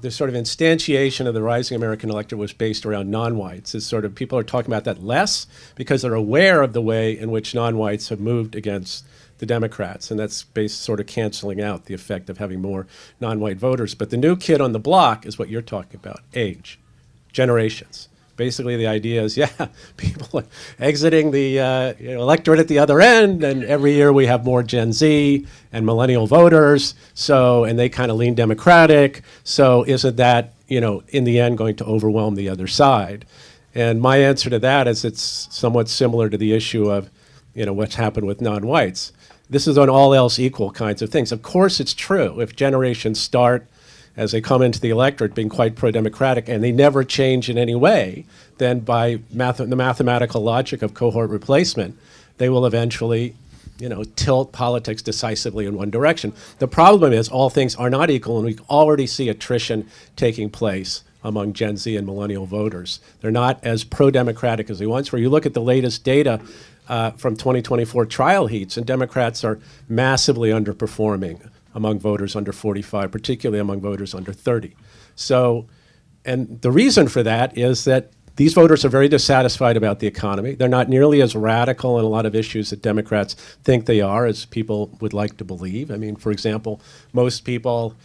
the sort of instantiation of the rising American electorate was based around non-whites. Is sort of people are talking about that less because they're aware of the way in which non-whites have moved against the Democrats, and that's based sort of canceling out the effect of having more non-white voters. But the new kid on the block is what you're talking about, age, generations. Basically, the idea is, people are exiting the electorate at the other end, and every year we have more Gen Z and millennial voters, and they kind of lean Democratic, so isn't that, in the end going to overwhelm the other side? And my answer to that is it's somewhat similar to the issue of, what's happened with non-whites. This is on all else equal kinds of things. Of course it's true if generations start as they come into the electorate being quite pro-democratic and they never change in any way, then by the mathematical logic of cohort replacement, they will eventually, tilt politics decisively in one direction. The problem is all things are not equal, and we already see attrition taking place among Gen Z and millennial voters. They're not as pro-democratic as they once were. You look at the latest data from 2024 trial heats, and Democrats are massively underperforming among voters under 45, particularly among voters under 30. So, and the reason for that is that these voters are very dissatisfied about the economy. They're not nearly as radical in a lot of issues that Democrats think they are, as people would like to believe. I mean, for example, most people,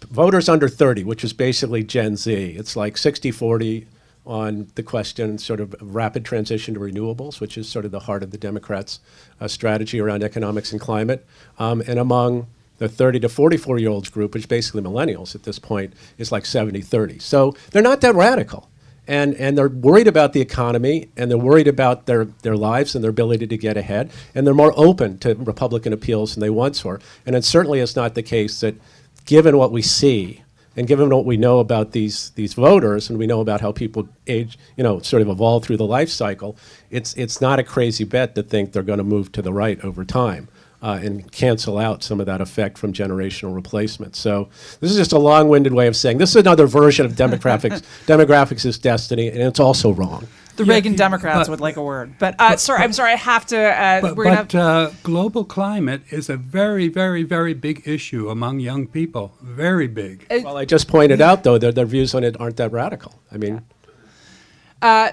voters under 30, which is basically Gen Z, it's like 60-40 on the question sort of rapid transition to renewables, which is sort of the heart of the Democrats' strategy around economics and climate. And among the 30 to 44-year-olds group, which is basically millennials at this point, is like 70-30. So they're not that radical. And they're worried about the economy, and they're worried about their lives and their ability to get ahead. And they're more open to Republican appeals than they once were. And it certainly is not the case that, given what we see, and given what we know about these voters, and we know about how people age, sort of evolve through the life cycle, it's not a crazy bet to think they're going to move to the right over time and cancel out some of that effect from generational replacement. So this is just a long-winded way of saying this is another version of demographics. Demographics is destiny, and it's also wrong. The Reagan Democrats would like a word. But, I'm sorry, I have to, global climate is a very, very, very big issue among young people. Very big. Well, I just pointed out, though, that their views on it aren't that radical. I mean...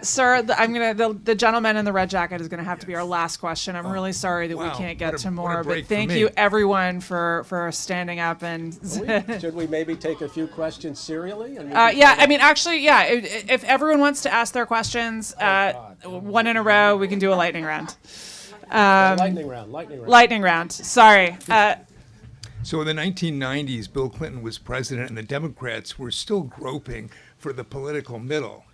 Sir, the gentleman in the red jacket is gonna have to be our last question. I'm really sorry that we can't get to more, but thank you everyone for standing up and. Should we maybe take a few questions serially? Yeah, I mean, actually, yeah. If everyone wants to ask their questions, one in a row, we can do a lightning round. Lightning round. Lightning round. Sorry. So in the 1990s, Bill Clinton was president, and the Democrats were still groping for the political middle.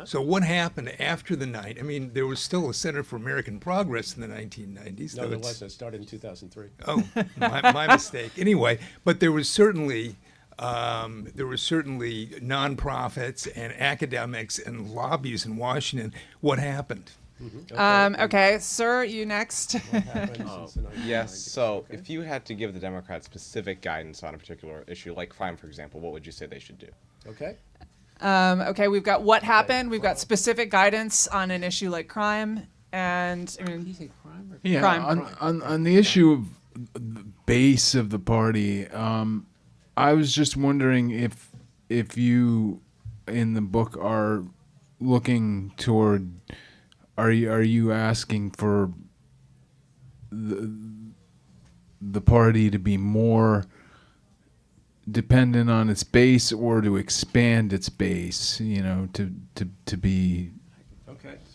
So what happened after the night? I mean, there was still a Center for American Progress in the 1990s. No, there wasn't. It started in 2003. Oh, my mistake. Anyway, but there was certainly nonprofits and academics and lobbies in Washington. What happened? Mm-hmm. Okay, sir, you next. Yes, so if you had to give the Democrats specific guidance on a particular issue, like crime, for example, what would you say they should do? Okay. Okay, we've got what happened. We've got specific guidance on an issue like crime, and I mean, crime. On the issue of the base of the party, I was just wondering if you in the book are looking toward, are you asking for the party to be more dependent on its base, or to expand its base, to be...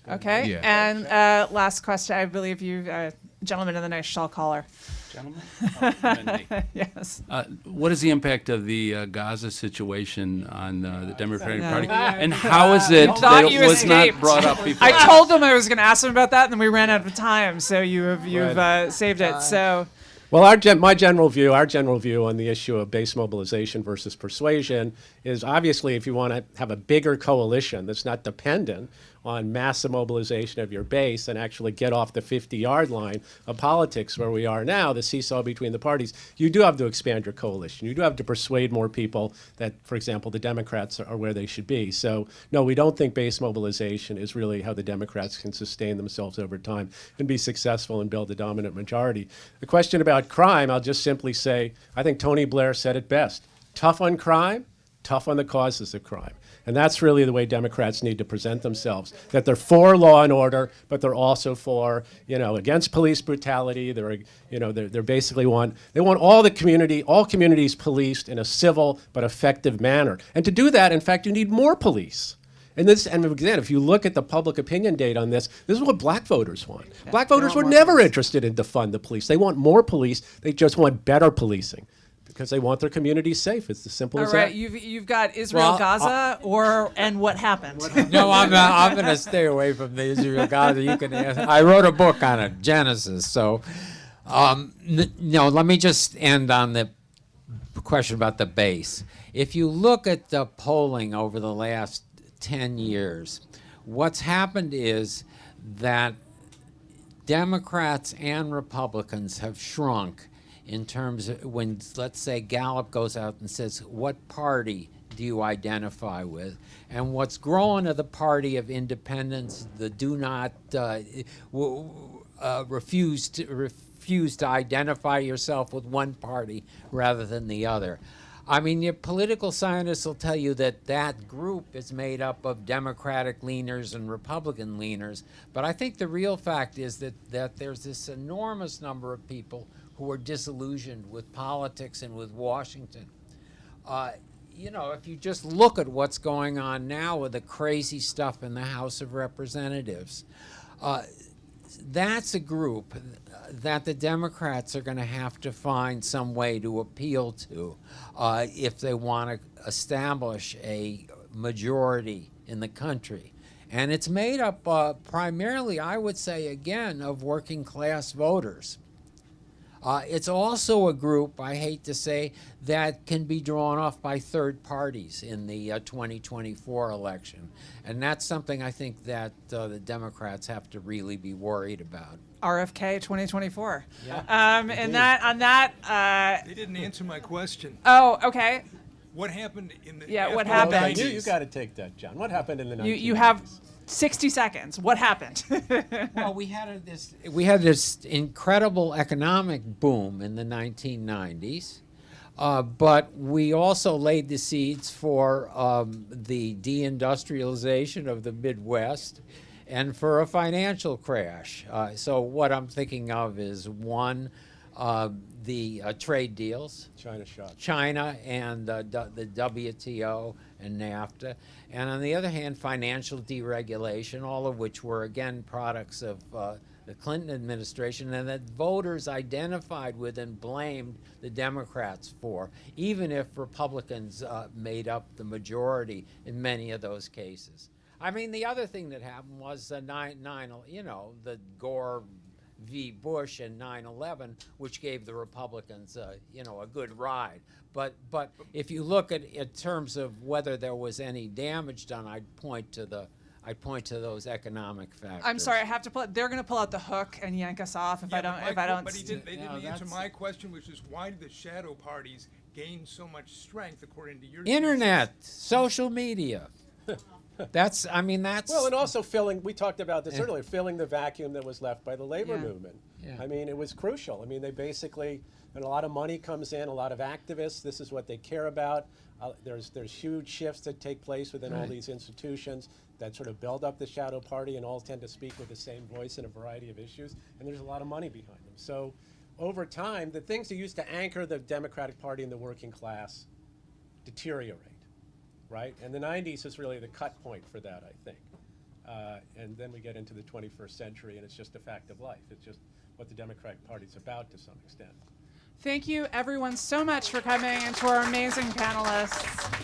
Okay, yeah. And last question, I believe you, gentleman in the nice shawl collar. Gentlemen? Yes. What is the impact of the Gaza situation on the Democratic Party? And how is it that it was not brought up before? I told them I was going to ask them about that, and then we ran out of time, so you've saved it. So... Well, our general view on the issue of base mobilization versus persuasion is, obviously, if you want to have a bigger coalition that's not dependent on massive mobilization of your base and actually get off the 50-yard line of politics where we are now, the seesaw between the parties, you do have to expand your coalition. You do have to persuade more people that, for example, the Democrats are where they should be. So, no, we don't think base mobilization is really how the Democrats can sustain themselves over time and be successful and build a dominant majority. The question about crime, I'll just simply say, I think Tony Blair said it best. Tough on crime, tough on the causes of crime. And that's really the way Democrats need to present themselves, that they're for law and order, but they're also for, against police brutality. They're basically they want all communities policed in a civil but effective manner. And to do that, in fact, you need more police. And again, if you look at the public opinion data on this is what black voters want. Yeah, black voters were never interested in defund the police. They want more police. They just want better policing, because they want their communities safe. It's as simple as that. All right, you've got Israel, Gaza, and what happened? No, I'm going to stay away from the Israel Gaza. You can ask. I wrote a book on it, Genesis. So, let me just end on the question about the base. If you look at the polling over the last 10 years, what's happened is that Democrats and Republicans have shrunk in terms of when, let's say, Gallup goes out and says, what party do you identify with? And what's growing are the party of independence, the do not refuse to identify yourself with one party rather than the other. I mean, your political scientists will tell you that that group is made up of Democratic leaners and Republican leaners. But I think the real fact is that there's this enormous number of people who are disillusioned with politics and with Washington. You know, if you just look at what's going on now with the crazy stuff in the House of Representatives, that's a group that the Democrats are going to have to find some way to appeal to if they want to establish a majority in the country. And it's made up primarily, I would say, again, of working class voters. It's also a group, I hate to say, that can be drawn off by third parties in the 2024 election. And that's something I think that the Democrats have to really be worried about. RFK 2024. Yeah. They didn't answer my question. Oh, okay. What happened in the What after the happened? 90s? You got to take that, John. What happened in the 1990s? You have 60 seconds. What happened? Well, we had this incredible economic boom in the 1990s, but we also laid the seeds for the deindustrialization of the Midwest and for a financial crash. So what I'm thinking of is one, the trade deals. China shock. China and the WTO and NAFTA, and on the other hand, financial deregulation, all of which were again products of the Clinton administration, and that voters identified with and blamed the Democrats for, even if Republicans made up the majority in many of those cases. I mean, the other thing that happened was the the Gore v. Bush and 9/11, which gave the Republicans, a good ride. But if you look at in terms of whether there was any damage done, I'd point to those economic factors. I'm sorry, I have to pull. They're going to pull out the hook and yank us off if I don't. But they didn't answer my question, which is why did the shadow parties gain so much strength according to your Internet, social media. That's. Well, and also we talked about this earlier, filling the vacuum that was left by the labor movement. Yeah. I mean, it was crucial. I mean, they basically, and a lot of money comes in, a lot of activists, this is what they care about. There's huge shifts that take place within all these institutions that sort of build up the shadow party and all tend to speak with the same voice in a variety of issues, and there's a lot of money behind them. So over time, the things that used to anchor the Democratic Party and the working class deteriorate. Right? And the 90s is really the cut point for that, I think. And then we get into the 21st century, and it's just a fact of life. It's just what the Democratic Party's about to some extent. Thank you, everyone, so much for coming, and to our amazing panelists.